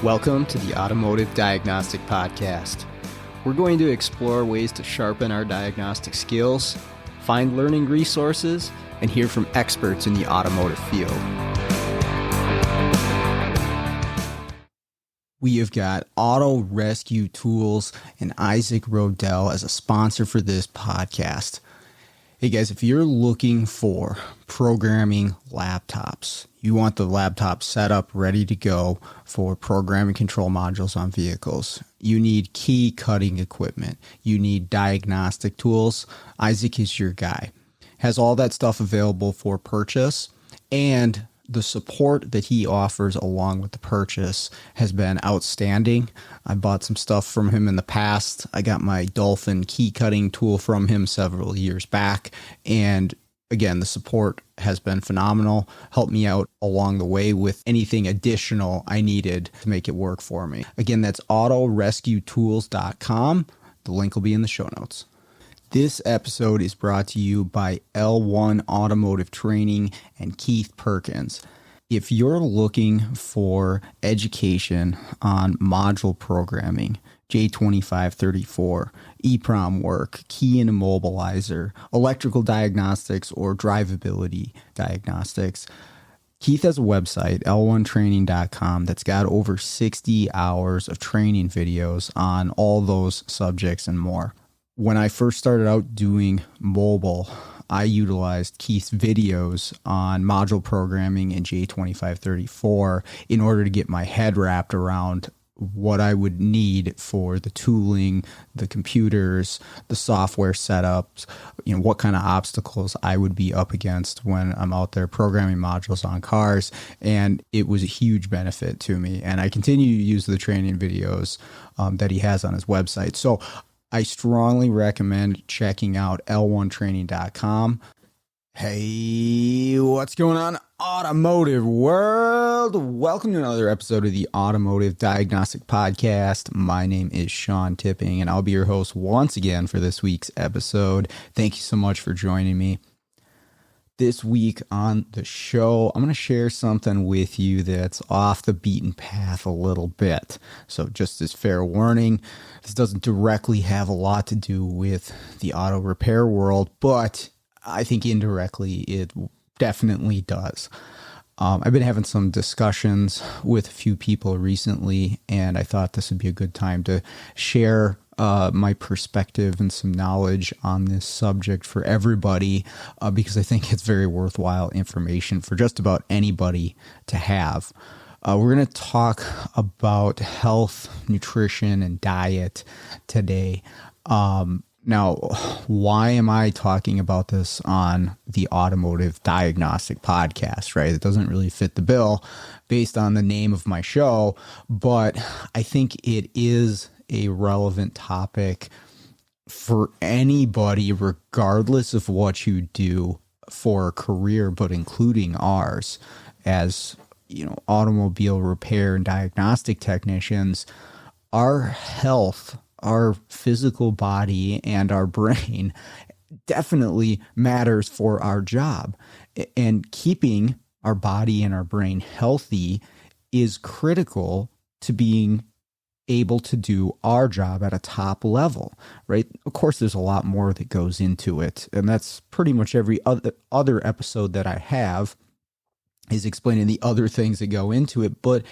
Welcome to the Automotive Diagnostic Podcast. We're going to explore ways to sharpen our diagnostic skills, find learning resources, and hear from experts in the automotive field. We have got Auto Rescue Tools and Isaac Rodell as a sponsor for this podcast. Hey guys, if you're looking for programming laptops, you want the laptop set up ready to go for programming control modules on vehicles, you need key cutting equipment, you need diagnostic tools, Isaac is your guy. Has all that stuff available for purchase, and the support that he offers along with the purchase has been outstanding. I bought some stuff from him in the past. I got my Dolphin key cutting tool from him several years back. And again, the support has been phenomenal. Helped me out along the way with anything additional I needed to make it work for me. Again, that's autorescuetools.com. The link will be in the show notes. This episode is brought to you by L1 Automotive Training and Keith Perkins. If you're looking for education on module programming, J2534, EEPROM work, key and immobilizer, electrical diagnostics, or drivability diagnostics, Keith has a website, l1training.com, that's got over 60 hours of training videos on all those subjects and more. When I first started out doing mobile, I utilized Keith's videos on module programming in J2534 in order to get my head wrapped around what I would need for the tooling, the computers, the software setups, what kind of obstacles I would be up against when I'm out there programming modules on cars. And it was a huge benefit to me. And I continue to use the training videos that he has on his website. So I strongly recommend checking out l1training.com. Hey, what's going on, automotive world? Welcome to another episode of the Automotive Diagnostic Podcast. My name is Sean Tipping, and I'll be your host once again for this week's episode. Thank you so much for joining me. This week on the show, I'm going to share something with you that's off the beaten path a little bit. So just as fair warning, this doesn't directly have a lot to do with the auto repair world, but I think indirectly it definitely does. I've been having some discussions with a few people recently, and I thought this would be a good time to share my perspective and some knowledge on this subject for everybody, because I think it's very worthwhile information for just about anybody to have. We're going to talk about health, nutrition, and diet today. Now, why am I talking about this on the Automotive Diagnostic Podcast, right? It doesn't really fit the bill based on the name of my show, but I think it is a relevant topic for anybody, regardless of what you do for a career, but including ours as, automobile repair and diagnostic technicians. Our health, our physical body, and our brain definitely matters for our job. And keeping our body and our brain healthy is critical to being able to do our job at a top level, right? Of course, there's a lot more that goes into it. And that's pretty much every other episode that I have is explaining the other things that go into it. But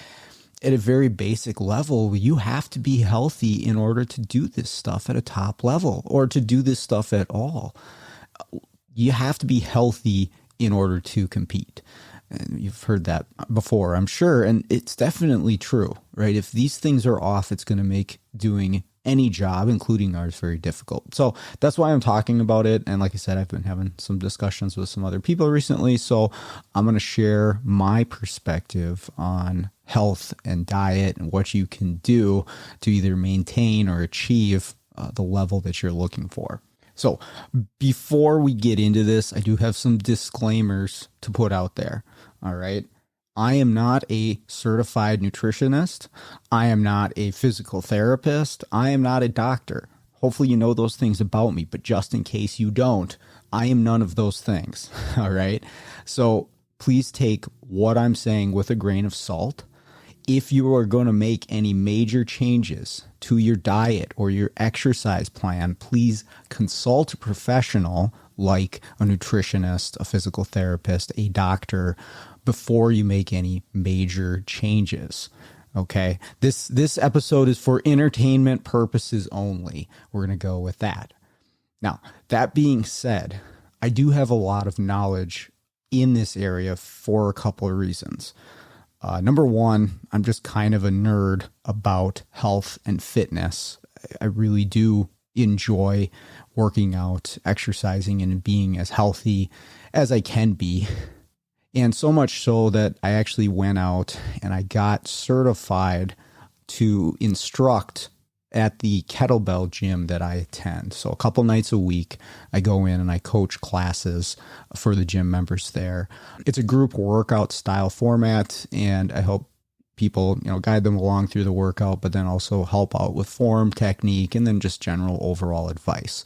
at a very basic level, you have to be healthy in order to do this stuff at a top level, or to do this stuff at all. You have to be healthy in order to compete. And you've heard that before, I'm sure. And it's definitely true, right? If these things are off, it's going to make doing any job, including ours, very difficult. So that's why I'm talking about it. And like I said, I've been having some discussions with some other people recently. So I'm going to share my perspective on health and diet and what you can do to either maintain or achieve the level that you're looking for. So before we get into this, I do have some disclaimers to put out there. All right. I am not a certified nutritionist. I am not a physical therapist. I am not a doctor. Hopefully you know those things about me, but just in case you don't, I am none of those things. All right. So please take what I'm saying with a grain of salt. If you are going to make any major changes to your diet or your exercise plan, please consult a professional like a nutritionist, a physical therapist, a doctor before you make any major changes. Okay. This episode is for entertainment purposes only. We're going to go with that. Now, that being said, I do have a lot of knowledge in this area for a couple of reasons. Number one, I'm just kind of a nerd about health and fitness. I really do enjoy working out, exercising, and being as healthy as I can be. And so much so that I actually went out and I got certified to instruct at the kettlebell gym that I attend. So a couple nights a week, I go in and I coach classes for the gym members there. It's a group workout style format, and I help people, guide them along through the workout, but then also help out with form, technique, and then just general overall advice.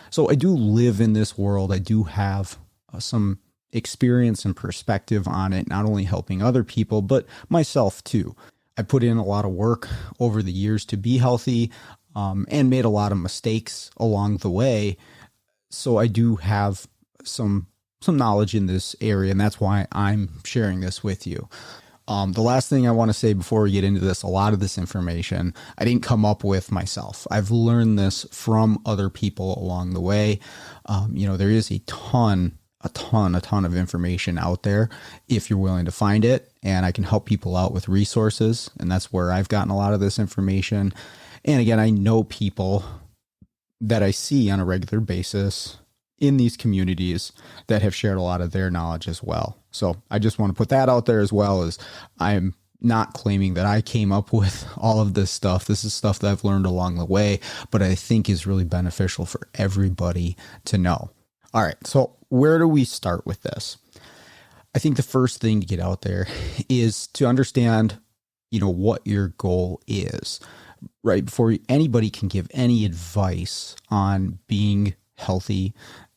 So I do live in this world. I do have some experience and perspective on it, not only helping other people, but myself too. I put in a lot of work over the years to be healthy, and made a lot of mistakes along the way. So I do have some knowledge in this area, and that's why I'm sharing this with you. The last thing I want to say before we get into this, a lot of this information I didn't come up with myself. I've learned this from other people along the way. There is a ton of information out there if you're willing to find it, and I can help people out with resources, and that's where I've gotten a lot of this information. And again, I know people that I see on a regular basis in these communities that have shared a lot of their knowledge as well. So I just want to put that out there, as well as I'm not claiming that I came up with all of this stuff. This is stuff that I've learned along the way, but I think is really beneficial for everybody to know. All right, so where do we start with this? I think the first thing to get out there is to understand, what your goal is, right? Before anybody can give any advice on being healthy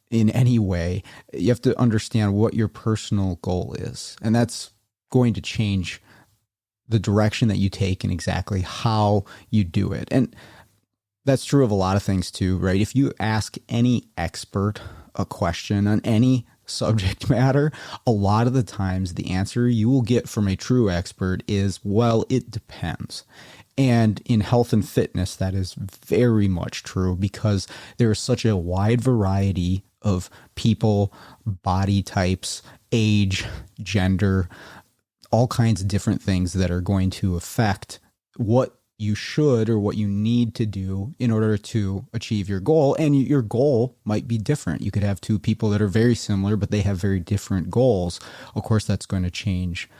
in any way, you have to understand what your personal goal is. And that's going to change the direction that you take and exactly how you do it. And that's true of a lot of things too, right? If you ask any expert a question on any subject matter, a lot of the times the answer you will get from a true expert is, well, it depends. And in health and fitness, that is very much true, because there is such a wide variety of people, body types, age, gender, all kinds of different things that are going to affect what you should or what you need to do in order to achieve your goal. And your goal might be different. You could have two people that are very similar, but they have very different goals. Of course, that's going to change,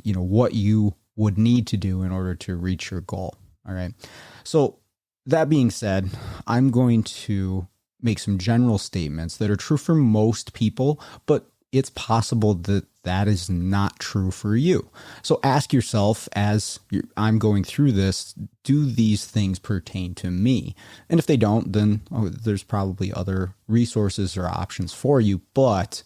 what you would need to do in order to reach your goal. All right. So that being said, I'm going to make some general statements that are true for most people, but it's possible that that is not true for you. So ask yourself, as I'm going through this, do these things pertain to me? And if they don't, then there's probably other resources or options for you. But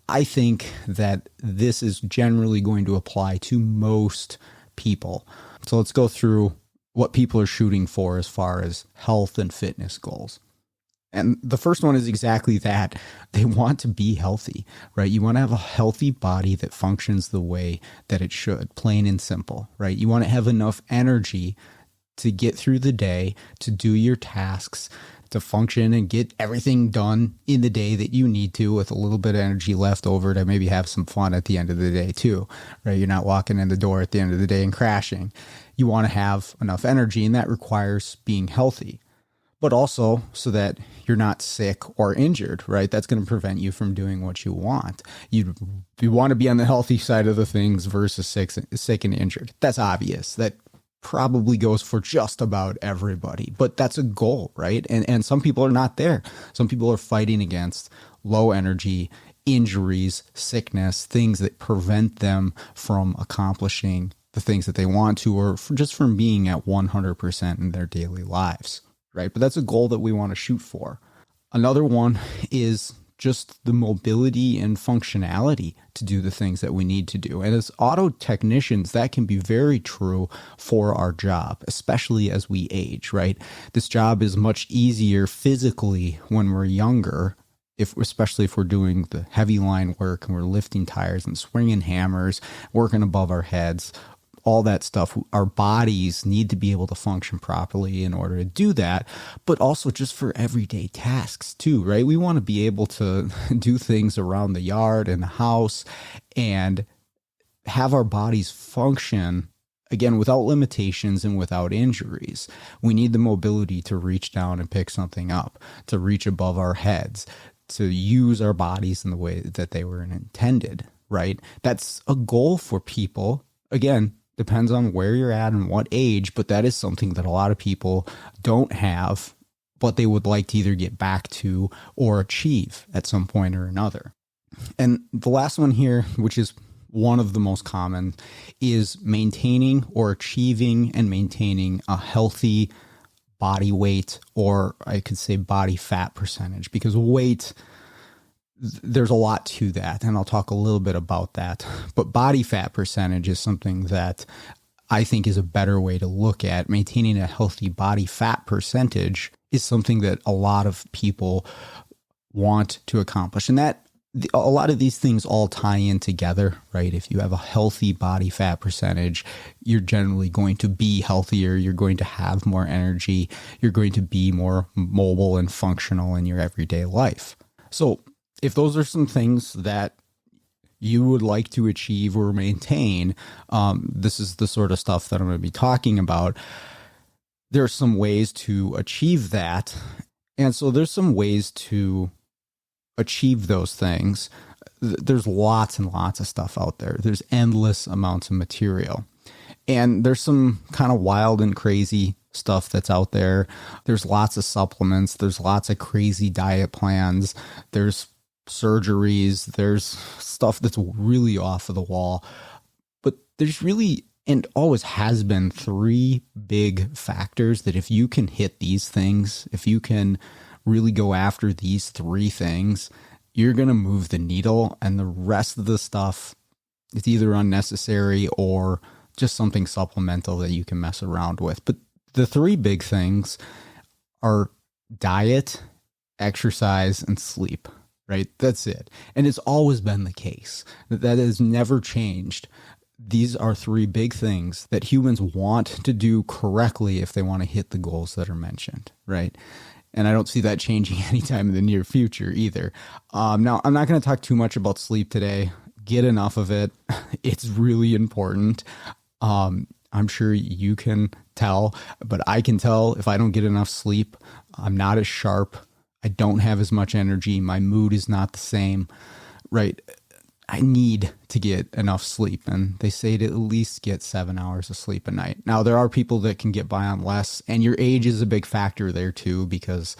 I think that this is generally going to apply to most people. So let's go through what people are shooting for as far as health and fitness goals. And the first one is exactly that. They want to be healthy, right? You want to have a healthy body that functions the way that it should, plain and simple, right? You want to have enough energy to get through the day, to do your tasks, to function and get everything done in the day that you need to, with a little bit of energy left over to maybe have some fun at the end of the day too, right? You're not walking in the door at the end of the day and crashing. You want to have enough energy, and that requires being healthy, but also so that you're not sick or injured, right? That's going to prevent you from doing what you want. You want to be on the healthy side of the things versus sick and injured. That's obvious. That probably goes for just about everybody, but that's a goal, right? And some people are not there. Some people are fighting against low energy, injuries, sickness, things that prevent them from accomplishing the things that they want to, or just from being at 100% in their daily lives. right? But that's a goal that we want to shoot for. Another one is just the mobility and functionality to do the things that we need to do. And as auto technicians, that can be very true for our job, especially as we age, right? This job is much easier physically when we're younger, especially if we're doing the heavy line work and we're lifting tires and swinging hammers, working above our heads, all that stuff. Our bodies need to be able to function properly in order to do that, but also just for everyday tasks too, right? We want to be able to do things around the yard and the house and have our bodies function, again, without limitations and without injuries. We need the mobility to reach down and pick something up, to reach above our heads, to use our bodies in the way that they were intended, right? That's a goal for people. Again, depends on where you're at and what age, but that is something that a lot of people don't have, but they would like to either get back to or achieve at some point or another. And the last one here, which is one of the most common, is maintaining or achieving and maintaining a healthy body weight, or I could say body fat percentage, because weight, there's a lot to that, and I'll talk a little bit about that. But body fat percentage is something that I think is a better way to look at. Maintaining a healthy body fat percentage is something that a lot of people want to accomplish. And that a lot of these things all tie in together, right? If you have a healthy body fat percentage, you're generally going to be healthier. You're going to have more energy. You're going to be more mobile and functional in your everyday life. So if those are some things that you would like to achieve or maintain, this is the sort of stuff that I'm going to be talking about. There are some ways to achieve that. And so there's some ways to achieve those things. There's lots and lots of stuff out there. There's endless amounts of material. And there's some kind of wild and crazy stuff that's out there. There's lots of supplements. There's lots of crazy diet plans. There's surgeries, there's stuff that's really off of the wall. But there's really, and always has been, three big factors that if you can hit these things, if you can really go after these three things, you're going to move the needle, and the rest of the stuff, it's either unnecessary or just something supplemental that you can mess around with. But the three big things are diet, exercise, and sleep. Right? That's it. And it's always been the case. That has never changed. These are three big things that humans want to do correctly if they want to hit the goals that are mentioned, right? And I don't see that changing anytime in the near future either. Now, I'm not going to talk too much about sleep today. Get enough of it. It's really important. I'm sure you can tell, but I can tell if I don't get enough sleep, I'm not as sharp. I don't have as much energy. My mood is not the same, right? I need to get enough sleep. And they say to at least get 7 hours of sleep a night. Now, there are people that can get by on less, and your age is a big factor there too, because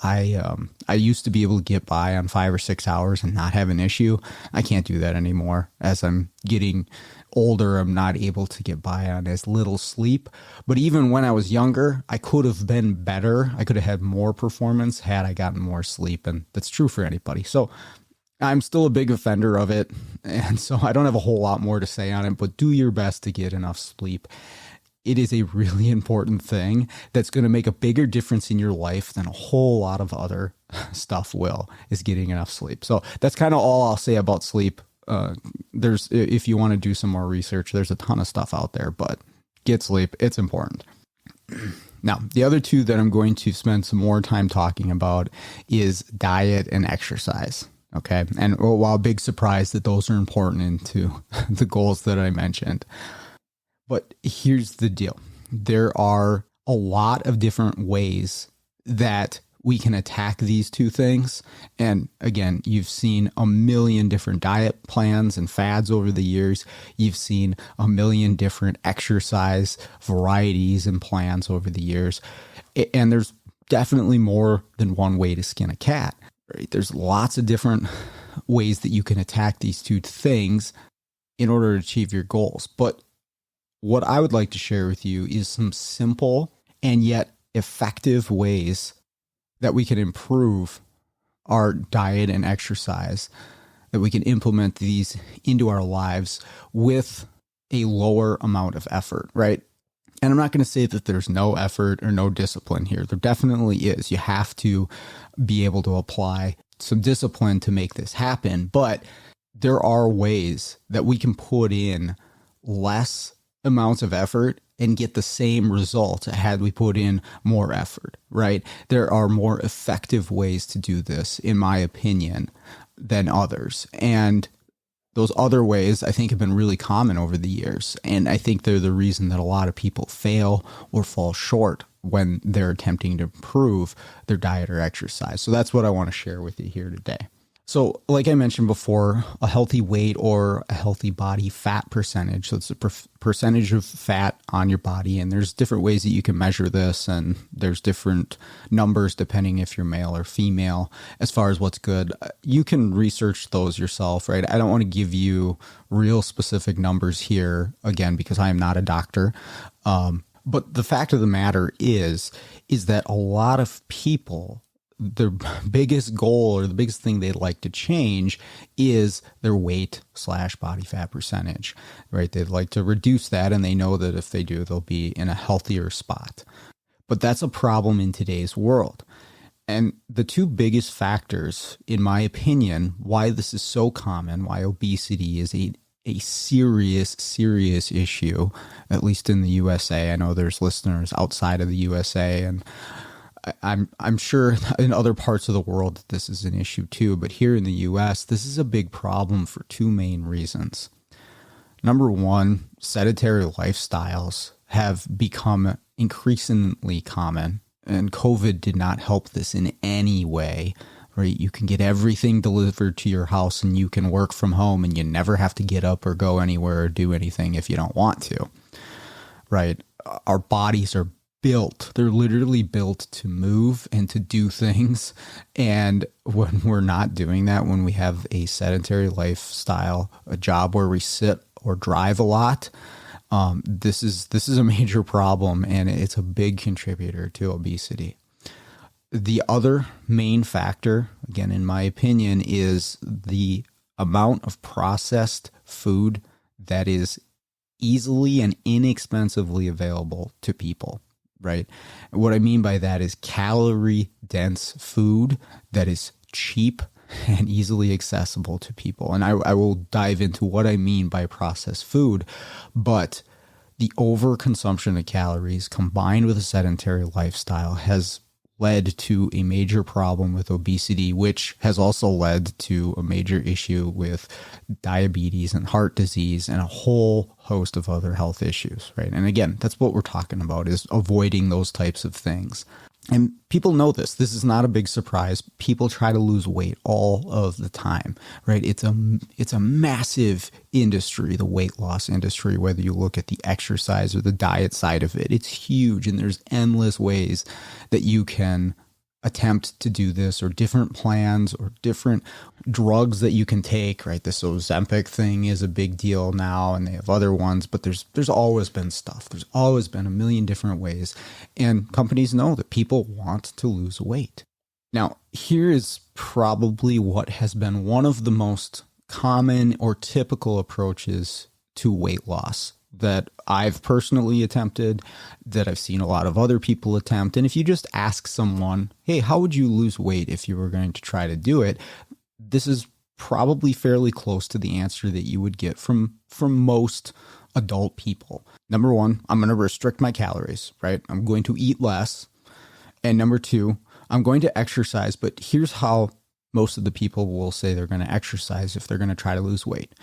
I used to be able to get by on 5 or 6 hours and not have an issue. I can't do that anymore. As I'm getting older, I'm not able to get by on as little sleep. But even when I was younger, I could have been better. I could have had more performance had I gotten more sleep. And that's true for anybody. So I'm still a big offender of it. And so I don't have a whole lot more to say on it, but do your best to get enough sleep. It is a really important thing that's going to make a bigger difference in your life than a whole lot of other stuff will, is getting enough sleep. So that's kind of all I'll say about sleep. If you want to do some more research, there's a ton of stuff out there, but get sleep. It's important. Now, the other two that I'm going to spend some more time talking about is diet and exercise. Okay. And while big surprise that those are important into the goals that I mentioned. But here's the deal. There are a lot of different ways that we can attack these two things. And again, you've seen a million different diet plans and fads over the years. You've seen a million different exercise varieties and plans over the years. And there's definitely more than one way to skin a cat. Right? There's lots of different ways that you can attack these two things in order to achieve your goals. But what I would like to share with you is some simple and yet effective ways that we can improve our diet and exercise, that we can implement these into our lives with a lower amount of effort, right? And I'm not going to say that there's no effort or no discipline here. There definitely is. You have to be able to apply some discipline to make this happen. But there are ways that we can put in less amounts of effort and get the same result had we put in more effort, right? There are more effective ways to do this, in my opinion, than others. And those other ways, I think, have been really common over the years. And I think they're the reason that a lot of people fail or fall short when they're attempting to improve their diet or exercise. So that's what I want to share with you here today. So like I mentioned before, a healthy weight or a healthy body fat percentage. So it's a percentage of fat on your body. And there's different ways that you can measure this. And there's different numbers depending if you're male or female as far as what's good. You can research those yourself, right? I don't want to give you real specific numbers here, again, because I am not a doctor. But the fact of the matter is that a lot of people, their biggest goal or the biggest thing they'd like to change is their weight/body fat percentage, right? They'd like to reduce that, and they know that if they do, they'll be in a healthier spot. But that's a problem in today's world. And the two biggest factors, in my opinion, why this is so common, why obesity is a serious issue, at least in the USA. I know there's listeners outside of the USA, and I'm sure in other parts of the world that this is an issue too, but here in the US, this is a big problem for two main reasons. Number one, sedentary lifestyles have become increasingly common, and COVID did not help this in any way, right? You can get everything delivered to your house and you can work from home and you never have to get up or go anywhere or do anything if you don't want to, right? Our bodies are built. They're literally built to move and to do things. And when we're not doing that, when we have a sedentary lifestyle, a job where we sit or drive a lot, this is a major problem, and it's a big contributor to obesity. The other main factor, again, in my opinion, is the amount of processed food that is easily and inexpensively available to people. Right. What I mean by that is calorie dense food that is cheap and easily accessible to people. And I will dive into what I mean by processed food, but the overconsumption of calories combined with a sedentary lifestyle has led to a major problem with obesity, which has also led to a major issue with diabetes and heart disease and a whole host of other health issues, right? And again, that's what we're talking about, is avoiding those types of things. And people know this. This is not a big surprise. People try to lose weight all of the time, right? It's a massive industry, the weight loss industry, whether you look at the exercise or the diet side of it. It's huge, and there's endless ways that you can attempt to do this, or different plans or different drugs that you can take, right? This Ozempic thing is a big deal now, and they have other ones, but there's always been stuff. There's always been a million different ways, and companies know that people want to lose weight. Now, here is probably what has been one of the most common or typical approaches to weight loss that I've personally attempted, that I've seen a lot of other people attempt. And if you just ask someone, hey, how would you lose weight if you were going to try to do it? This is probably fairly close to the answer that you would get from most adult people. Number one, I'm going to restrict my calories, right? I'm going to eat less. And number two, I'm going to exercise. But here's how most of the people will say they're going to exercise if they're going to try to lose weight.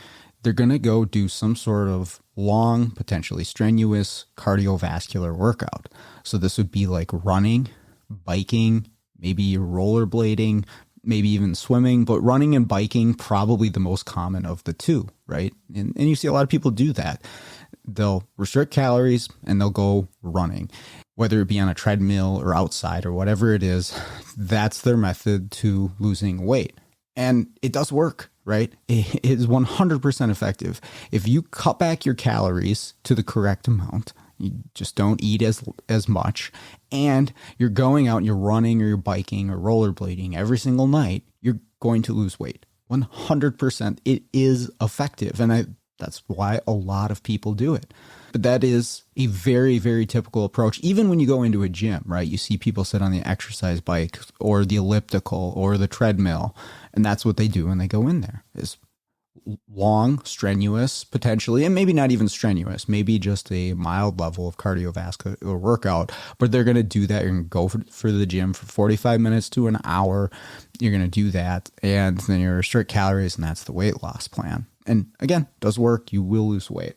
They're going to go do some sort of long, potentially strenuous cardiovascular workout. So this would be like running, biking, maybe rollerblading, maybe even swimming, but running and biking, probably the most common of the two, right? And you see a lot of people do that. They'll restrict calories and they'll go running, whether it be on a treadmill or outside or whatever it is. That's their method to losing weight. And it does work, right? It is 100% effective. If you cut back your calories to the correct amount You just don't eat as much, and you're going out and you're running or you're biking or rollerblading every single night, you're going to lose weight. 100%. It is effective. And that's why a lot of people do it. But that is a very, very typical approach. Even when you go into a gym, right? You see people sit on the exercise bike or the elliptical or the treadmill, and that's what they do when they go in there, is long, strenuous, potentially, and maybe not even strenuous, maybe just a mild level of cardiovascular workout, but they're going to do that. You're going to go for the gym for 45 minutes to an hour. You're going to do that, and then you restrict calories, and that's the weight loss plan. And again, does work. You will lose weight.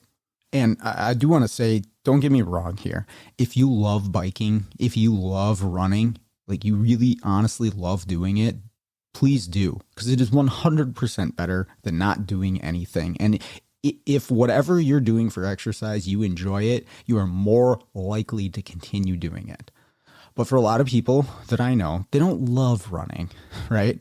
And I do want to say, don't get me wrong here. If you love biking, if you love running, like you really honestly love doing it, please do, because it is 100% better than not doing anything. And if whatever you're doing for exercise, you enjoy it, you are more likely to continue doing it. But for a lot of people that I know, they don't love running, right?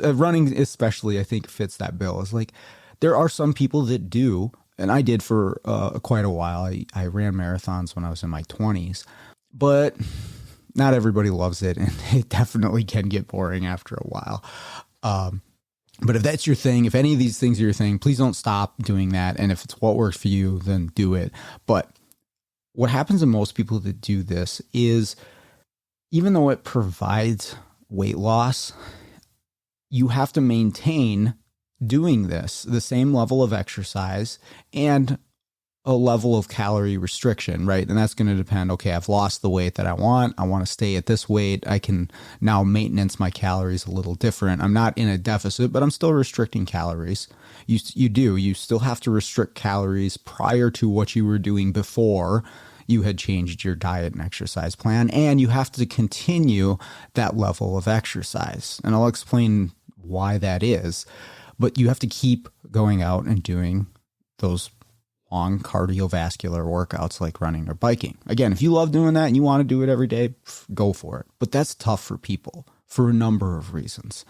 Running especially, I think, fits that bill. It's like there are some people that do, and I did for quite a while. I ran marathons when I was in my 20s, but not everybody loves it, and it definitely can get boring after a while. But if that's your thing, if any of these things are your thing, please don't stop doing that. And if it's what works for you, then do it. But what happens to most people that do this is, even though it provides weight loss, you have to maintain doing this, the same level of exercise and a level of calorie restriction, right? And that's going to depend, okay, I've lost the weight that I want to stay at this weight. I can now maintenance my calories a little different. I'm not in a deficit, but I'm still restricting calories. You still have to restrict calories prior to what you were doing before you had changed your diet and exercise plan, and you have to continue that level of exercise. And I'll explain why that is, but you have to keep going out and doing those long cardiovascular workouts like running or biking. Again, if you love doing that and you want to do it every day, go for it. But that's tough for people for a number of reasons.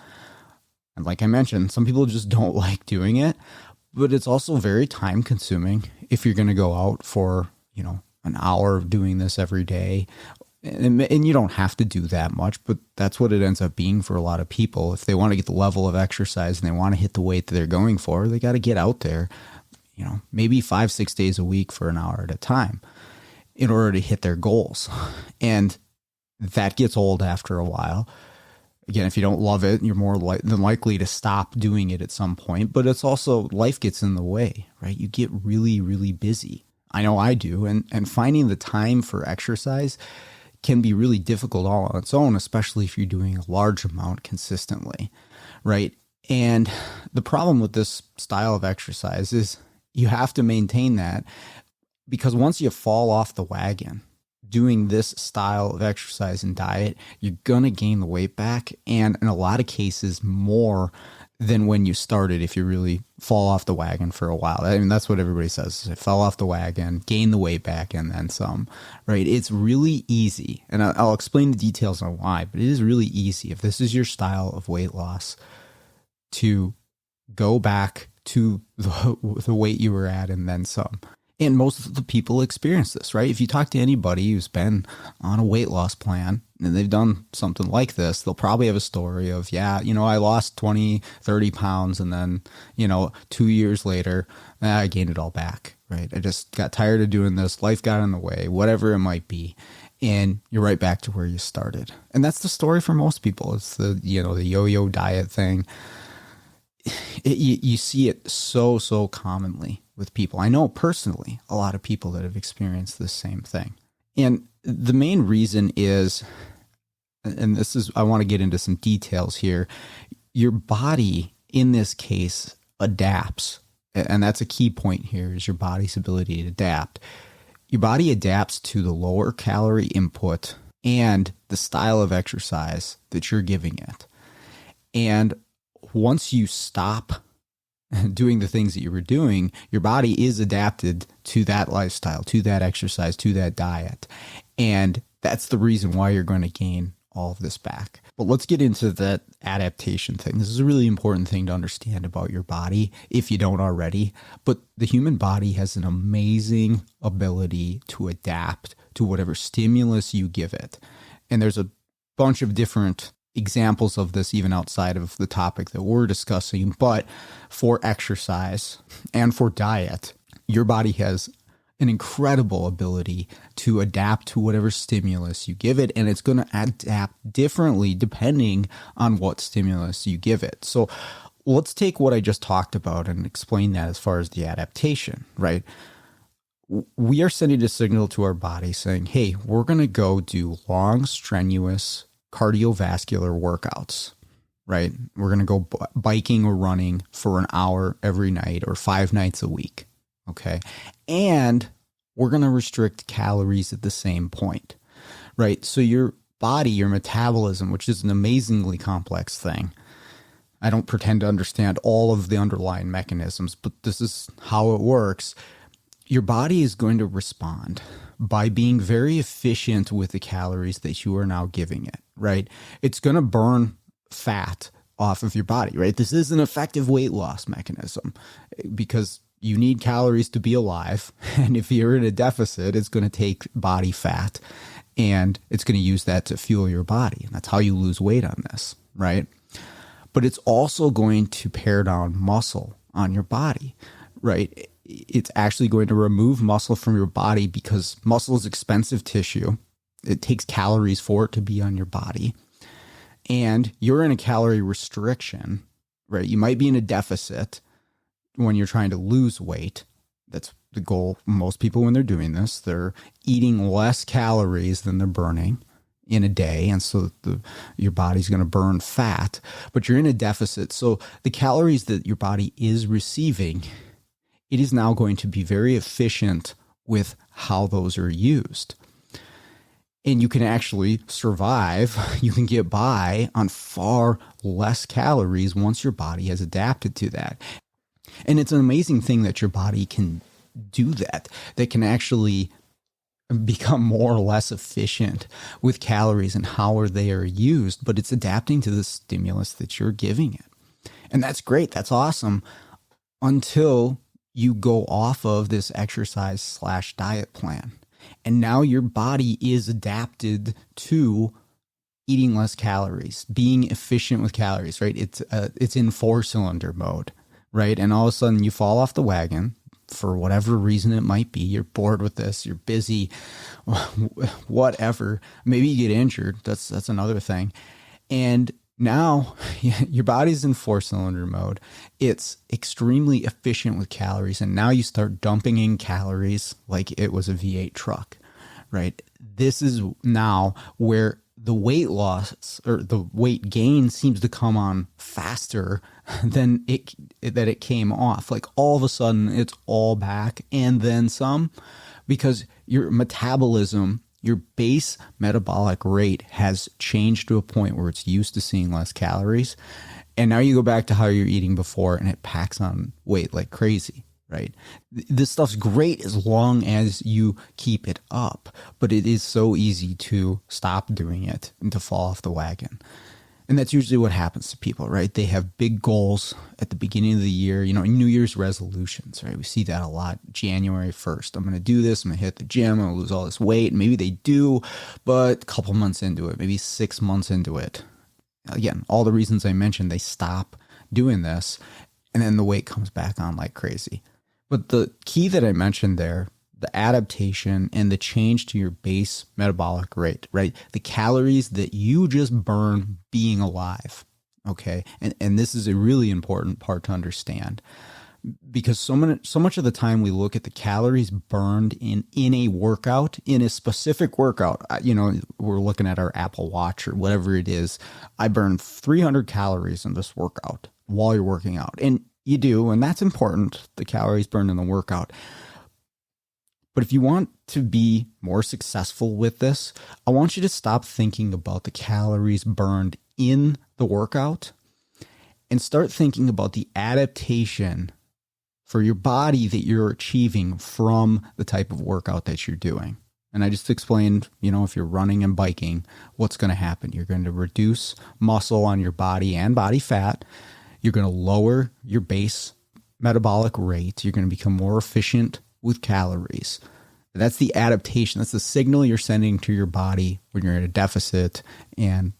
And like I mentioned, some people just don't like doing it, but it's also very time consuming if you're going to go out for, an hour of doing this every day. And you don't have to do that much, but that's what it ends up being for a lot of people. If they want to get the level of exercise and they want to hit the weight that they're going for, they got to get out there, maybe 5-6 days a week for an hour at a time in order to hit their goals. And that gets old after a while. Again, if you don't love it, you're more than likely to stop doing it at some point, but it's also, life gets in the way, right? You get really, really busy. I know I do. And finding the time for exercise can be really difficult all on its own, especially if you're doing a large amount consistently, right? And the problem with this style of exercise is you have to maintain that, because once you fall off the wagon doing this style of exercise and diet, you're going to gain the weight back, and in a lot of cases more than when you started if you really fall off the wagon for a while. I mean, that's what everybody says. I fell off the wagon, gain the weight back, and then some, right? It's really easy. And I'll explain the details on why, but it is really easy, if this is your style of weight loss, to go back to the weight you were at and then some. And most of the people experience this, right? If you talk to anybody who's been on a weight loss plan and they've done something like this, they'll probably have a story of, I lost 20, 30 pounds. And then, 2 years later, I gained it all back, right? I just got tired of doing this. Life got in the way, whatever it might be. And you're right back to where you started. And that's the story for most people. It's the yo-yo diet thing. You see it so commonly with people. I know personally a lot of people that have experienced the same thing. And the main reason is, and I want to get into some details here, your body in this case adapts. And that's a key point here, is your body's ability to adapt. Your body adapts to the lower calorie input and the style of exercise that you're giving it. And once you stop doing the things that you were doing, your body is adapted to that lifestyle, to that exercise, to that diet. And that's the reason why you're going to gain all of this back. But let's get into that adaptation thing. This is a really important thing to understand about your body if you don't already. But the human body has an amazing ability to adapt to whatever stimulus you give it. And there's a bunch of different examples of this even outside of the topic that we're discussing. But for exercise and for diet, your body has an incredible ability to adapt to whatever stimulus you give it, and it's going to adapt differently depending on what stimulus you give it. So let's take what I just talked about and explain that as far as the adaptation, right? We are sending a signal to our body saying, hey, we're going to go do long, strenuous cardiovascular workouts, right? We're going to go biking or running for an hour every night or 5 nights a week. Okay. And we're going to restrict calories at the same point, right? So your body, your metabolism, which is an amazingly complex thing. I don't pretend to understand all of the underlying mechanisms, but this is how it works. Your body is going to respond by being very efficient with the calories that you are now giving it, right? It's going to burn fat off of your body, right? This is an effective weight loss mechanism because you need calories to be alive. And if you're in a deficit, it's going to take body fat and it's going to use that to fuel your body. And that's how you lose weight on this, right? But it's also going to pare down muscle on your body, right? It's actually going to remove muscle from your body because muscle is expensive tissue. It takes calories for it to be on your body. And you're in a calorie restriction, right? You might be in a deficit when you're trying to lose weight. That's the goal. Most people, when they're doing this, they're eating less calories than they're burning in a day. And so your body's going to burn fat, but you're in a deficit. So the calories that your body is receiving, it is now going to be very efficient with how those are used. And you can actually survive, you can get by on far less calories once your body has adapted to that. And it's an amazing thing that your body can do that can actually become more or less efficient with calories and how they are used, but it's adapting to the stimulus that you're giving it. And that's great. That's awesome until you go off of this exercise/diet plan. And now your body is adapted to eating less calories, being efficient with calories, right? It's in 4-cylinder mode, right? And all of a sudden you fall off the wagon for whatever reason it might be. You're bored with this, you're busy, whatever. Maybe you get injured. That's another thing. And now your body's in 4-cylinder mode. It's extremely efficient with calories. And now you start dumping in calories like it was a V8 truck, right? This is now where the weight loss or the weight gain seems to come on faster than it came off. Like all of a sudden it's all back and then some, because your metabolism, your base metabolic rate has changed to a point where it's used to seeing less calories. And now you go back to how you're eating before and it packs on weight like crazy, right? This stuff's great as long as you keep it up, but it is so easy to stop doing it and to fall off the wagon. And that's usually what happens to people, right? They have big goals at the beginning of the year, New Year's resolutions, right? We see that a lot. January 1st, I'm going to do this. I'm going to hit the gym. I'm going to lose all this weight. Maybe they do, but a couple months into it, maybe 6 months into it, again, all the reasons I mentioned, they stop doing this and then the weight comes back on like crazy. But the key that I mentioned there, the adaptation and the change to your base metabolic rate, right? The calories that you just burn being alive, okay? And this is a really important part to understand because so much of the time we look at the calories burned in a workout, in a specific workout. We're looking at our Apple Watch or whatever it is. I burn 300 calories in this workout while you're working out. And you do, and that's important, the calories burned in the workout. But if you want to be more successful with this, I want you to stop thinking about the calories burned in the workout and start thinking about the adaptation for your body that you're achieving from the type of workout that you're doing, And I just explained, if you're running and biking, what's going to happen. You're going to reduce muscle on your body and body fat. You're going to lower your base metabolic rate. You're going to become more efficient with calories. That's the adaptation. That's the signal you're sending to your body when you're at a deficit and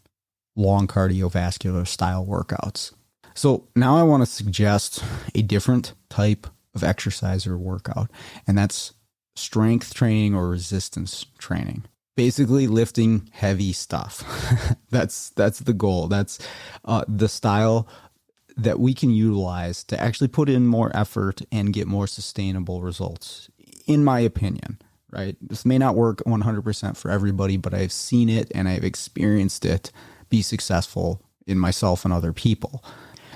long cardiovascular style workouts. So now I want to suggest a different type of exercise or workout, and that's strength training or resistance training. Basically lifting heavy stuff. That's the goal. That's the style that we can utilize to actually put in more effort and get more sustainable results, in my opinion, right? This may not work 100% for everybody, but I've seen it and I've experienced it be successful in myself and other people.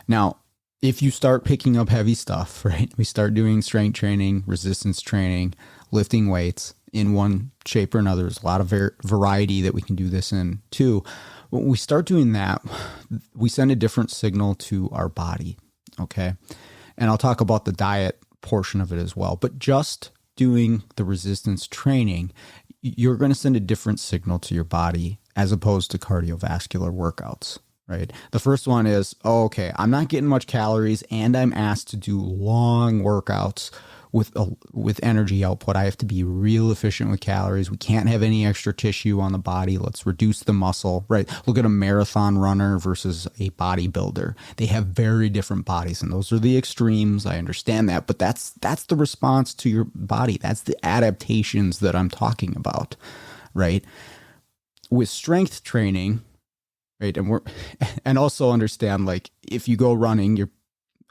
Now, if you start picking up heavy stuff, right? We start doing strength training, resistance training, lifting weights in one shape or another. There's a lot of variety that we can do this in too. When we start doing that, we send a different signal to our body, okay? And I'll talk about the diet portion of it as well. But just doing the resistance training, you're going to send a different signal to your body as opposed to cardiovascular workouts, right? The first one is, okay, I'm not getting much calories and I'm asked to do long workouts with energy output. I have to be real efficient with calories. We can't have any extra tissue on the body. Let's reduce the muscle, right? Look at a marathon runner versus a bodybuilder. They have very different bodies, and those are the extremes. I understand that, but that's the response to your body. That's the adaptations that I'm talking about, right? With strength training, right? And also understand, like, if you go running,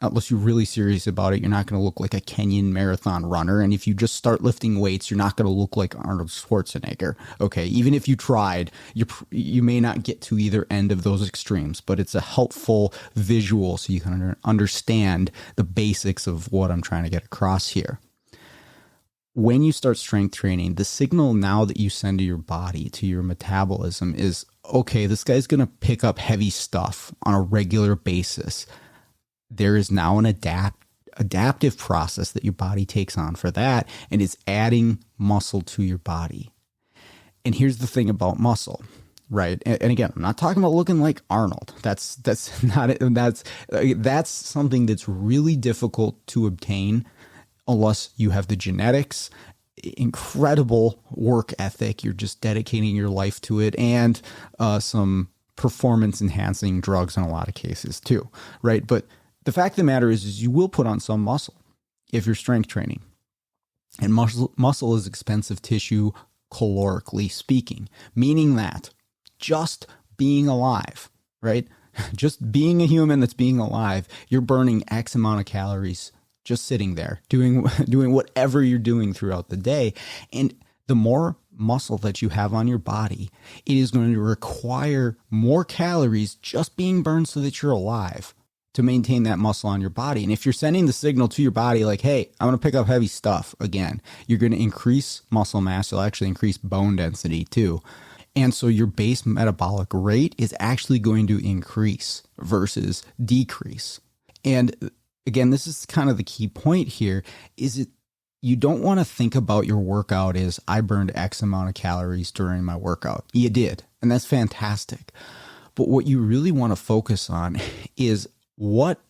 unless you're really serious about it, you're not going to look like a Kenyan marathon runner. And if you just start lifting weights, you're not going to look like Arnold Schwarzenegger. Okay. Even if you tried, you may not get to either end of those extremes, but it's a helpful visual so you can understand the basics of what I'm trying to get across here. When you start strength training, the signal now that you send to your body, to your metabolism is, okay, this guy's going to pick up heavy stuff on a regular basis. There is now an adaptive process that your body takes on for that, and it's adding muscle to your body. And here's the thing about muscle, right? And again, I'm not talking about looking like Arnold. That's not it. That's something that's really difficult to obtain unless you have the genetics, incredible work ethic. You're just dedicating your life to it, and some performance enhancing drugs in a lot of cases too, right? But the fact of the matter is you will put on some muscle if you're strength training. And muscle is expensive tissue, calorically speaking, meaning that just being alive, right? Just being a human that's being alive, you're burning X amount of calories just sitting there, doing whatever you're doing throughout the day. And the more muscle that you have on your body, it is going to require more calories just being burned so that you're alive, to maintain that muscle on your body. And if you're sending the signal to your body like, hey, I'm going to pick up heavy stuff again, you're going to increase muscle mass. You'll actually increase bone density too. And so your base metabolic rate is actually going to increase versus decrease. And again, this is kind of the key point here, is you don't want to think about your workout as I burned X amount of calories during my workout. You did, and that's fantastic. But what you really want to focus on is what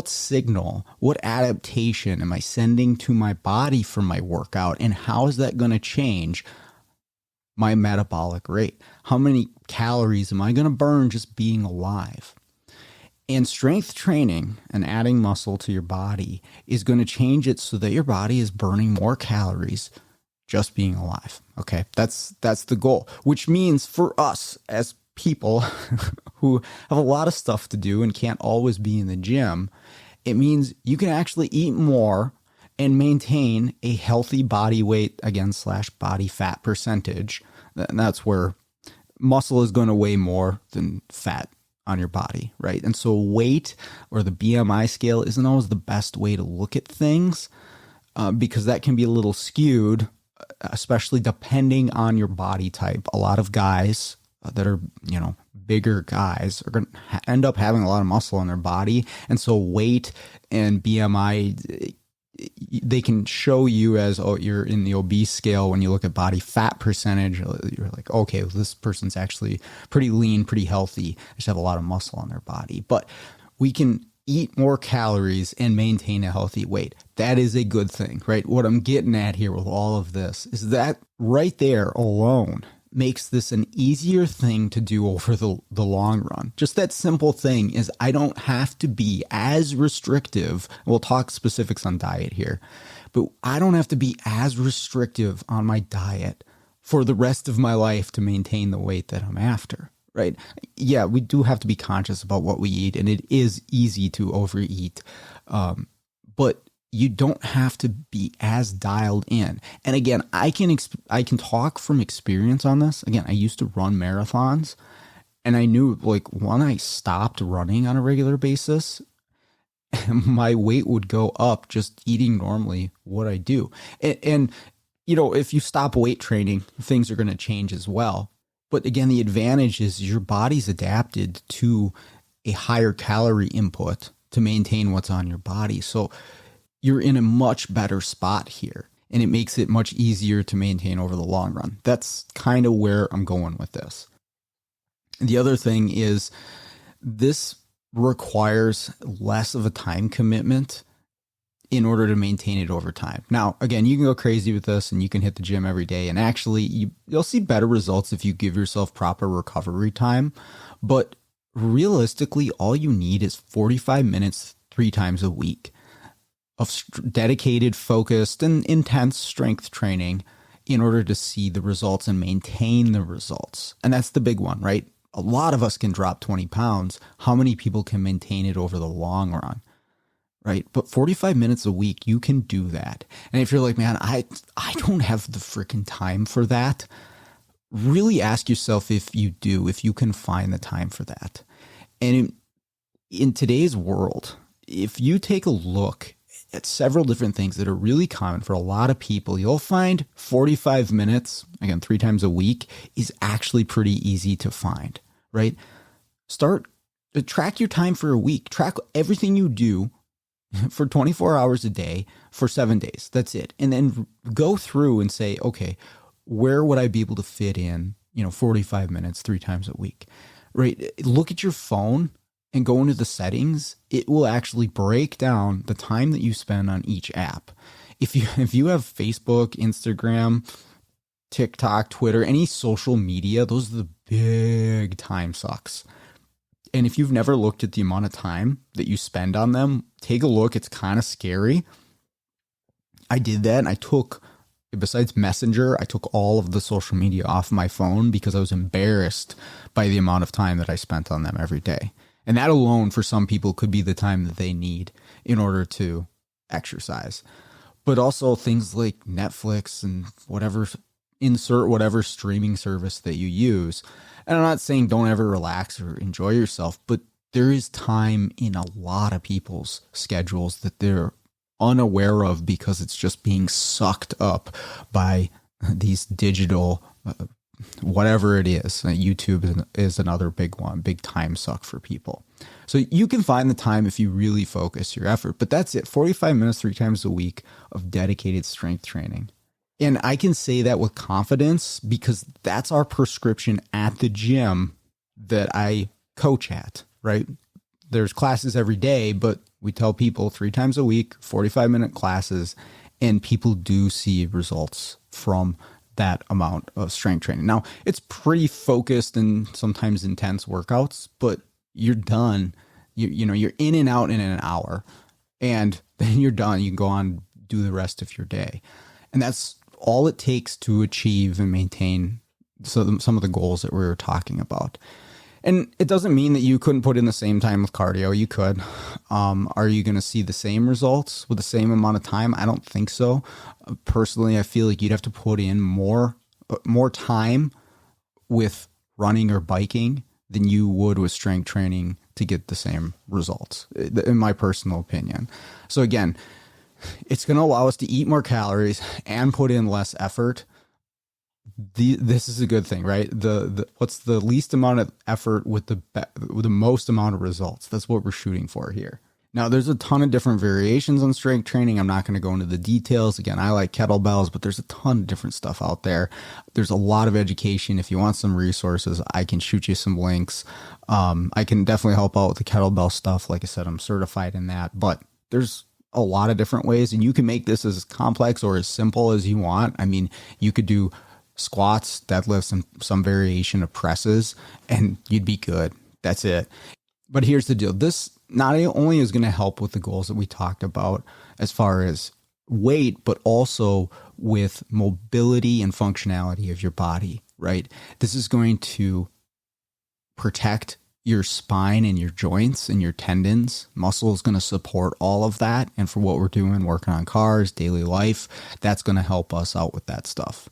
signal, what adaptation am I sending to my body from my workout, and how is that going to change my metabolic rate? How many calories am I going to burn just being alive? And strength training and adding muscle to your body is going to change it so that your body is burning more calories just being alive. Okay, that's the goal, which means for us as people who have a lot of stuff to do and can't always be in the gym, it means you can actually eat more and maintain a healthy body weight, again, / body fat percentage. And that's where muscle is going to weigh more than fat on your body, right? And so weight or the BMI scale isn't always the best way to look at things, because that can be a little skewed, especially depending on your body type. A lot of guys that are, bigger guys are going to end up having a lot of muscle in their body. And so weight and BMI they can show you as, oh, you're in the obese scale. When you look at body fat percentage, you're like, okay, well, this person's actually pretty lean, pretty healthy. They just have a lot of muscle on their body. But we can eat more calories and maintain a healthy weight. That is a good thing, right? What I'm getting at here with all of this is that right there alone makes this an easier thing to do over the long run. Just that simple thing is I don't have to be as restrictive. We'll talk specifics on diet here, but I don't have to be as restrictive on my diet for the rest of my life to maintain the weight that I'm after, right? Yeah, we do have to be conscious about what we eat, and it is easy to overeat, but you don't have to be as dialed in. And again, I can talk from experience on this. Again, I used to run marathons, and I knew, like, when I stopped running on a regular basis, my weight would go up just eating normally what I do. And you know, if you stop weight training, things are going to change as well. But again, the advantage is your body's adapted to a higher calorie input to maintain what's on your body. So you're in a much better spot here, and it makes it much easier to maintain over the long run. That's kind of where I'm going with this. The other thing is this requires less of a time commitment in order to maintain it over time. Now, again, you can go crazy with this and you can hit the gym every day, and actually you'll see better results if you give yourself proper recovery time. But realistically, all you need is 45 minutes 3 times a week of dedicated, focused, and intense strength training in order to see the results and maintain the results. And that's the big one, right? A lot of us can drop 20 pounds. How many people can maintain it over the long run, right? But 45 minutes a week, you can do that. And if you're like, man, I don't have the freaking time for that, really ask yourself if you can find the time for that. And in today's world, if you take a look at several different things that are really common for a lot of people, you'll find 45 minutes, again, 3 times a week, is actually pretty easy to find, right? Track your time for a week. Track everything you do for 24 hours a day for 7 days. That's it. And then go through and say, okay, where would I be able to fit in, 45 minutes 3 times a week, right? Look at your phone and go into the settings. It will actually break down the time that you spend on each app. If you have Facebook, Instagram, TikTok, Twitter, any social media, those are the big time sucks. And if you've never looked at the amount of time that you spend on them, take a look. It's kind of scary. I did that, and besides Messenger, I took all of the social media off my phone because I was embarrassed by the amount of time that I spent on them every day. And that alone, for some people, could be the time that they need in order to exercise. But also things like Netflix and insert whatever streaming service that you use. And I'm not saying don't ever relax or enjoy yourself, but there is time in a lot of people's schedules that they're unaware of because it's just being sucked up by these digital whatever it is. YouTube is another big one, big time suck for people. So you can find the time if you really focus your effort, but that's it. 45 minutes 3 times a week of dedicated strength training. And I can say that with confidence because that's our prescription at the gym that I coach at, right? There's classes every day, but we tell people 3 times a week, 45-minute classes, and people do see results from that amount of strength training. Now, it's pretty focused and sometimes intense workouts, but you're done. You're in and out in an hour, and then you're done. You can go on, do the rest of your day. And that's all it takes to achieve and maintain some of the goals that we were talking about. And it doesn't mean that you couldn't put in the same time with cardio. You could. Are you going to see the same results with the same amount of time? I don't think so. Personally, I feel like you'd have to put in more time with running or biking than you would with strength training to get the same results, in my personal opinion. So again, it's going to allow us to eat more calories and put in less effort. This is a good thing, right? What's the least amount of effort with the most amount of results? That's what we're shooting for here. Now, there's a ton of different variations on strength training. I'm not going to go into the details. Again, I like kettlebells, but there's a ton of different stuff out there. There's a lot of education. If you want some resources, I can shoot you some links. I can definitely help out with the kettlebell stuff. Like I said, I'm certified in that, but there's a lot of different ways, and you can make this as complex or as simple as you want. I mean, you could do squats, deadlifts, and some variation of presses, and you'd be good. That's it. But here's the deal. This not only is going to help with the goals that we talked about as far as weight, but also with mobility and functionality of your body, right? This is going to protect your spine and your joints and your tendons. Muscle is going to support all of that. And for what we're doing, working on cars, daily life, that's going to help us out with that stuff.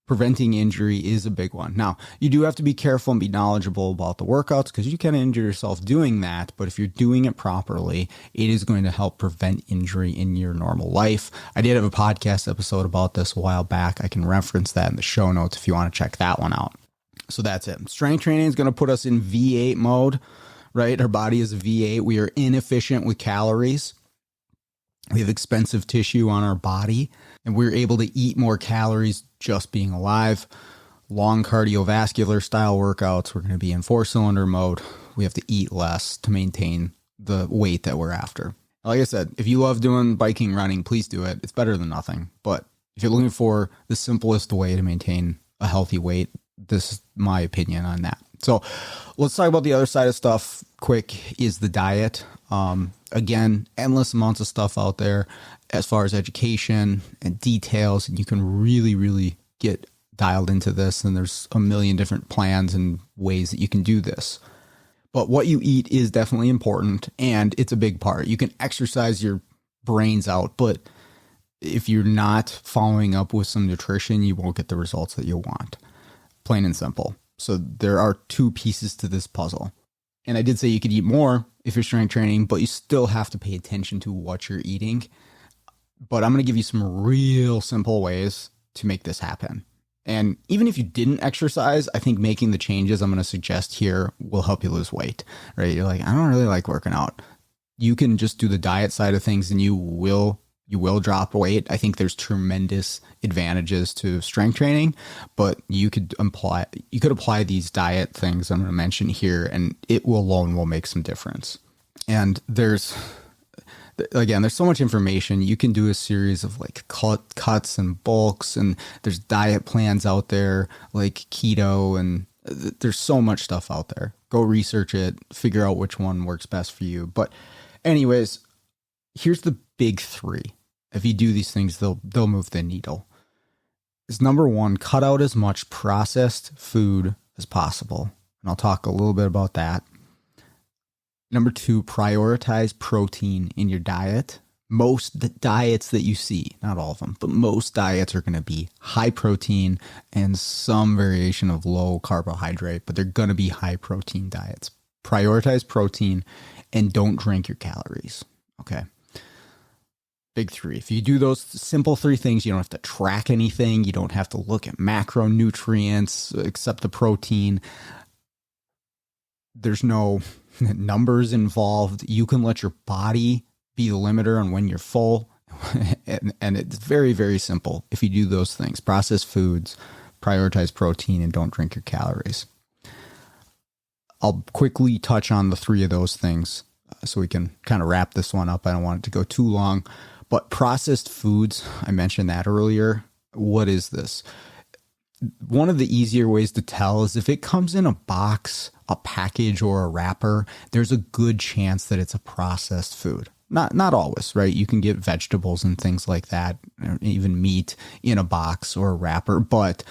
Preventing injury is a big one. Now, you do have to be careful and be knowledgeable about the workouts because you can injure yourself doing that. But if you're doing it properly, it is going to help prevent injury in your normal life. I did have a podcast episode about this a while back. I can reference that in the show notes if you want to check that one out. So that's it. Strength training is going to put us in V8 mode, right? Our body is a V8. We are inefficient with calories. We have expensive tissue on our body, and we're able to eat more calories just being alive. Long cardiovascular style workouts, we're going to be in 4-cylinder mode. We have to eat less to maintain the weight that we're after. Like I said, if you love doing biking, running, please do it. It's better than nothing. But if you're looking for the simplest way to maintain a healthy weight, this is my opinion on that. So let's talk about the other side of stuff quick is the diet. Again, endless amounts of stuff out there as far as education and details, and you can really, really get dialed into this. And there's a million different plans and ways that you can do this. But what you eat is definitely important, and it's a big part. You can exercise your brains out, but if you're not following up with some nutrition, you won't get the results that you want. Plain and simple. So there are two pieces to this puzzle. And I did say you could eat more if you're strength training, but you still have to pay attention to what you're eating. But I'm going to give you some real simple ways to make this happen. And even if you didn't exercise, I think making the changes I'm going to suggest here will help you lose weight, right? You're like, I don't really like working out. You can just do the diet side of things and you will drop weight. I think there's tremendous advantages to strength training, but you could apply these diet things I'm going to mention here, and it alone will make some difference. And there's so much information. You can do a series of like cuts and bulks, and there's diet plans out there like keto, and there's so much stuff out there. Go research it, figure out which one works best for you. But anyways, here's the big three. If you do these things, they'll move the needle. Is number one, cut out as much processed food as possible. And I'll talk a little bit about that. Number two, prioritize protein in your diet. Most diets that you see, not all of them, but most diets are going to be high protein and some variation of low carbohydrate, but they're going to be high protein diets. Prioritize protein and don't drink your calories. Okay. Big three. If you do those simple three things, you don't have to track anything. You don't have to look at macronutrients except the protein. There's no numbers involved. You can let your body be the limiter on when you're full. and it's very, very simple. If you do those things, processed foods, prioritize protein, and don't drink your calories. I'll quickly touch on the three of those things so we can kind of wrap this one up. I don't want it to go too long. But processed foods, I mentioned that earlier. What is this? One of the easier ways to tell is if it comes in a box, a package, or a wrapper, there's a good chance that it's a processed food. Not always, right? You can get vegetables and things like that, or even meat in a box or a wrapper. But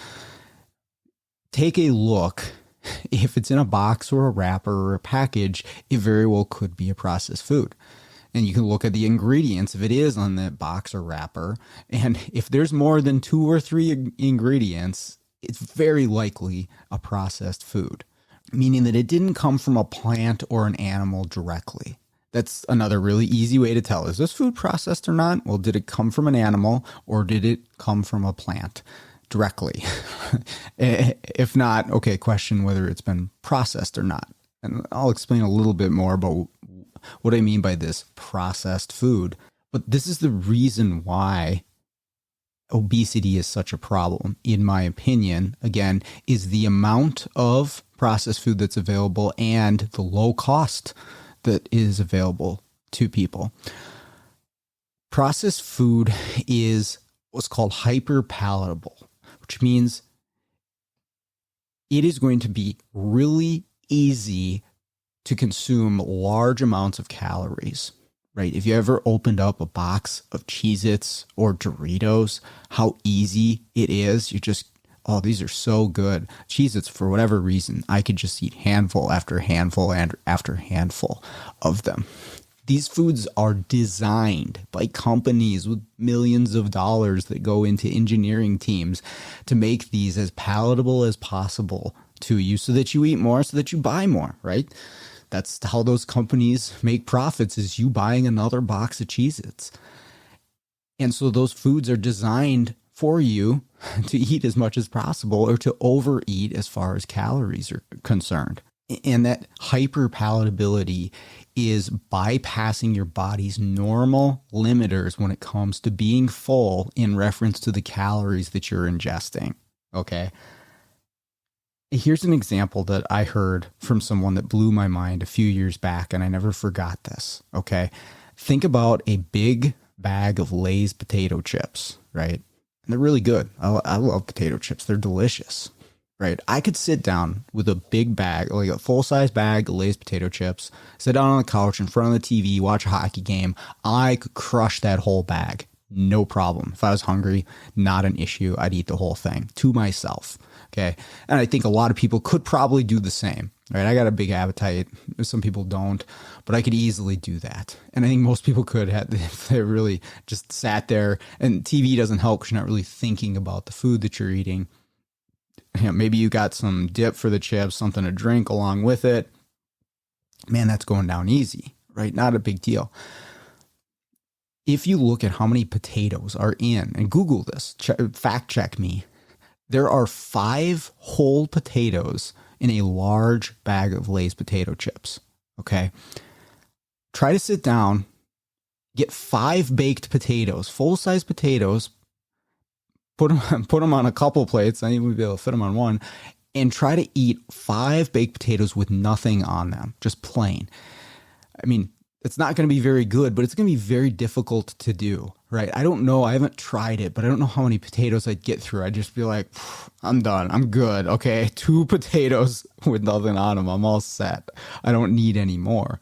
take a look. If it's in a box or a wrapper or a package, it very well could be a processed food. And you can look at the ingredients if it is on the box or wrapper. And if there's more than 2 or 3 ingredients, it's very likely a processed food, meaning that it didn't come from a plant or an animal directly. That's another really easy way to tell. Is this food processed or not? Well, did it come from an animal or did it come from a plant directly? If not, okay, question whether it's been processed or not. And I'll explain a little bit more about what I mean by this processed food. But this is the reason why obesity is such a problem, in my opinion, again, is the amount of processed food that's available and the low cost that is available to people. Processed food is what's called hyperpalatable, which means it is going to be really easy to consume large amounts of calories, right? If you ever opened up a box of Cheez-Its or Doritos, how easy it is. You just, oh, these are so good. Cheez-Its, for whatever reason, I could just eat handful after handful and after handful of them. These foods are designed by companies with millions of dollars that go into engineering teams to make these as palatable as possible to you so that you eat more, so that you buy more, right? That's how those companies make profits, is you buying another box of Cheez-Its. And so those foods are designed for you to eat as much as possible or to overeat as far as calories are concerned. And that hyperpalatability is bypassing your body's normal limiters when it comes to being full in reference to the calories that you're ingesting. Okay. Here's an example that I heard from someone that blew my mind a few years back, and I never forgot this. Okay. Think about a big bag of Lay's potato chips, right? And they're really good. I love potato chips. They're delicious. Right. I could sit down with a big bag, like a full-size bag of Lay's potato chips, sit down on the couch in front of the TV, watch a hockey game. I could crush that whole bag. No problem. If I was hungry, not an issue. I'd eat the whole thing to myself. Okay. And I think a lot of people could probably do the same. Right. I got a big appetite. Some people don't, but I could easily do that. And I think most people could have, if they really just sat there. And TV doesn't help because you're not really thinking about the food that you're eating. You know, maybe you got some dip for the chips, something to drink along with it. Man, that's going down easy, right? Not a big deal. If you look at how many potatoes are in, and Google this, fact check me, there are 5 whole potatoes in a large bag of Lay's potato chips. Okay. Try to sit down, get 5 baked potatoes, full-size potatoes, put them on a couple plates. I think we'd be able to fit them on one, and try to eat 5 baked potatoes with nothing on them, just plain. I mean, it's not going to be very good, but it's going to be very difficult to do, right? I don't know. I haven't tried it, but I don't know how many potatoes I'd get through. I'd just be like, I'm done. I'm good. Okay. 2 potatoes with nothing on them. I'm all set. I don't need any more,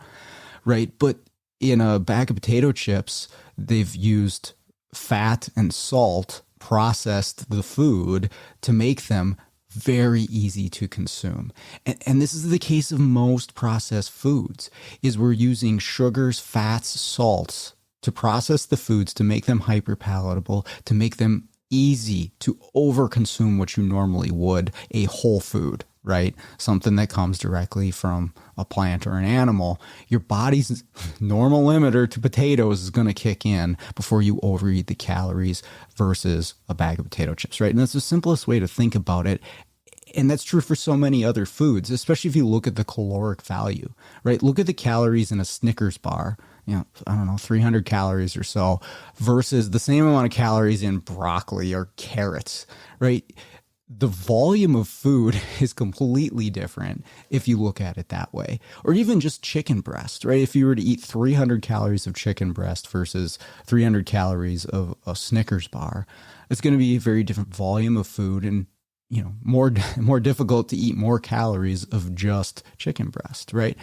right? But in a bag of potato chips, they've used fat and salt, processed the food to make them very easy to consume. And this is the case of most processed foods, is we're using sugars, fats, salts to process the foods to make them hyperpalatable, to make them easy to overconsume what you normally would, a whole food, right? Something that comes directly from a plant or an animal. Your body's normal limiter to potatoes is going to kick in before you overeat the calories versus a bag of potato chips, right? And that's the simplest way to think about it. And that's true for so many other foods, especially if you look at the caloric value, right? Look at the calories in a Snickers bar, you know, I don't know, 300 calories or so versus the same amount of calories in broccoli or carrots, right? The volume of food is completely different if you look at it that way. Or even just chicken breast, right? If you were to eat 300 calories of chicken breast versus 300 calories of a Snickers bar, it's going to be a very different volume of food and, you know, more difficult to eat more calories of just chicken breast, right?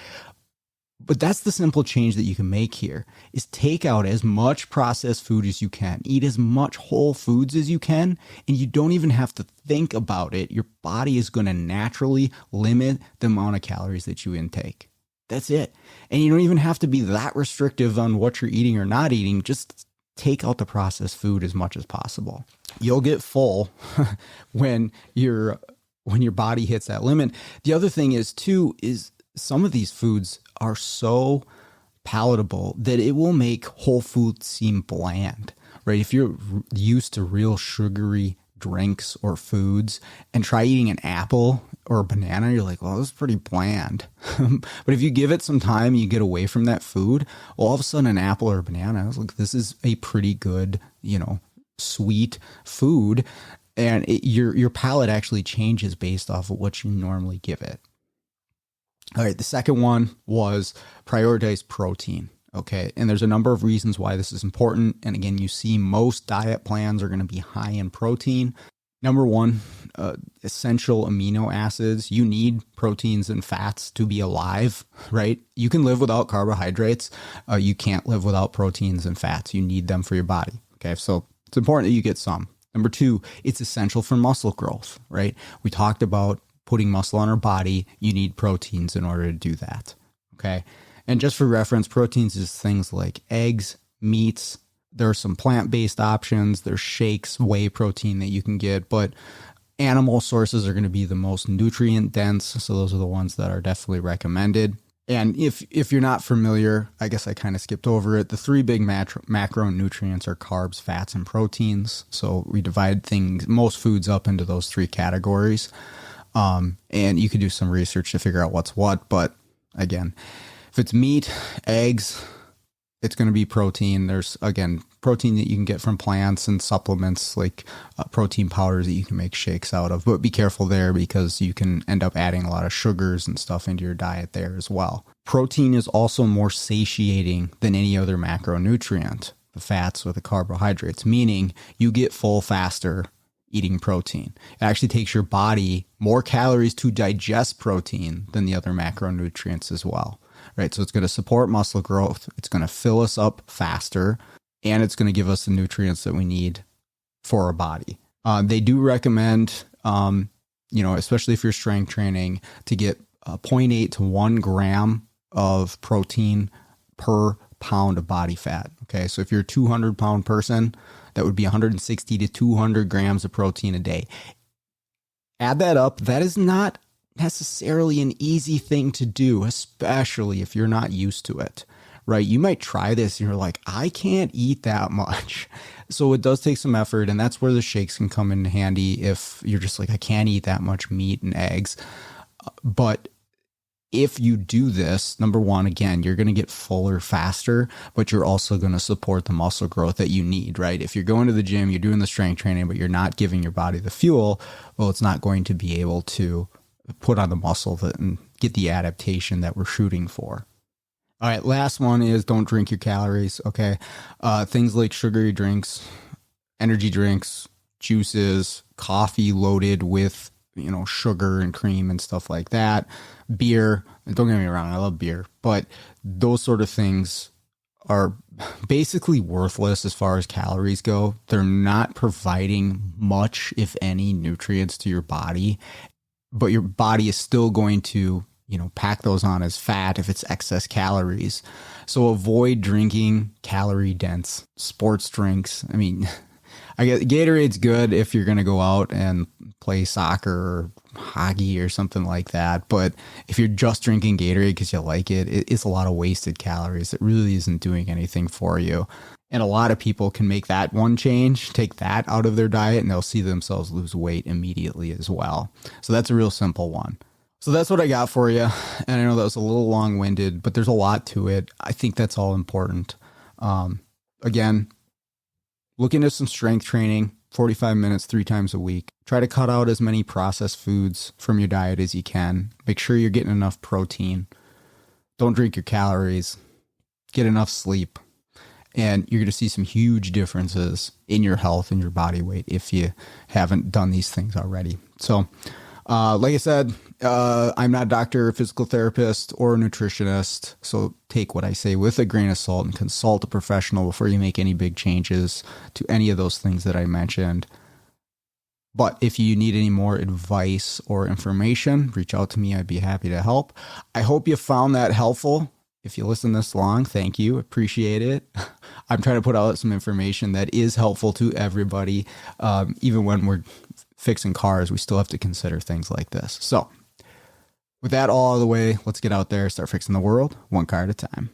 But that's the simple change that you can make here, is take out as much processed food as you can, eat as much whole foods as you can, and you don't even have to think about it. Your body is going to naturally limit the amount of calories that you intake. That's it. And you don't even have to be that restrictive on what you're eating or not eating. Just take out the processed food as much as possible. You'll get full when your body hits that limit. The other thing is too, is some of these foods are so palatable that it will make whole foods seem bland, right? If you're used to real sugary drinks or foods and try eating an apple or a banana, you're like, well, this is pretty bland. But if you give it some time, you get away from that food, well, all of a sudden an apple or a banana, I was like, this is a pretty good, sweet food. And your palate actually changes based off of what you normally give it. All right, the second one was prioritize protein. Okay, and there's a number of reasons why this is important. And again, you see most diet plans are going to be high in protein. Number one, essential amino acids. You need proteins and fats to be alive, right? You can live without carbohydrates. You can't live without proteins and fats. You need them for your body. Okay, so it's important that you get some. Number two, it's essential for muscle growth, right? We talked about putting muscle on our body. You need proteins in order to do that. Okay. And just for reference, proteins is things like eggs, meats. There are some plant-based options. There's shakes, whey protein that you can get, but animal sources are going to be the most nutrient dense. So those are the ones that are definitely recommended. And if you're not familiar, I guess I kind of skipped over it. The three big macronutrients are carbs, fats, and proteins. So we divide most foods up into those three categories. And you could do some research to figure out what's what. But again, if it's meat, eggs, it's going to be protein. There's, again, protein that you can get from plants and supplements like protein powders that you can make shakes out of. But be careful there because you can end up adding a lot of sugars and stuff into your diet there as well. Protein is also more satiating than any other macronutrient, the fats or the carbohydrates, meaning you get full faster eating protein. It actually takes your body more calories to digest protein than the other macronutrients as well. Right, so it's going to support muscle growth, it's going to fill us up faster, and it's going to give us the nutrients that we need for our body. They do recommend, especially if you're strength training, to get 0.8 to 1 gram of protein per pound of body fat. Okay, so if you're a 200-pound person, that would be 160 to 200 grams of protein a day. Add that up. That is not necessarily an easy thing to do, especially if you're not used to it, right? You might try this and you're like, I can't eat that much. So it does take some effort, and that's where the shakes can come in handy if you're just like, I can't eat that much meat and eggs. But if you do this, number one, again, you're going to get fuller faster, but you're also going to support the muscle growth that you need, right? If you're going to the gym, you're doing the strength training, but you're not giving your body the fuel, well, it's not going to be able to put on the muscle and get the adaptation that we're shooting for. All right, last one is don't drink your calories, okay? Things like sugary drinks, energy drinks, juices, coffee loaded with, sugar and cream and stuff like that. Beer, and don't get me wrong, I love beer, but those sort of things are basically worthless as far as calories go. They're not providing much, if any, nutrients to your body. But your body is still going to, pack those on as fat if it's excess calories. So avoid drinking calorie-dense sports drinks. I mean, I guess Gatorade's good if you're going to go out and play soccer or hockey or something like that. But if you're just drinking Gatorade because you like it, it's a lot of wasted calories. It really isn't doing anything for you. And a lot of people can make that one change, take that out of their diet, and they'll see themselves lose weight immediately as well. So that's a real simple one. So that's what I got for you. And I know that was a little long-winded, but there's a lot to it. I think that's all important. Again, look into some strength training, 45 minutes, 3 times a week. Try to cut out as many processed foods from your diet as you can. Make sure you're getting enough protein. Don't drink your calories. Get enough sleep. And you're going to see some huge differences in your health and your body weight if you haven't done these things already. So, like I said, I'm not a doctor, a physical therapist, or a nutritionist. So take what I say with a grain of salt and consult a professional before you make any big changes to any of those things that I mentioned. But if you need any more advice or information, reach out to me. I'd be happy to help. I hope you found that helpful. If you listen this long, thank you. Appreciate it. I'm trying to put out some information that is helpful to everybody. Even when we're fixing cars, we still have to consider things like this. So with that all out of the way, let's get out there, start fixing the world one car at a time.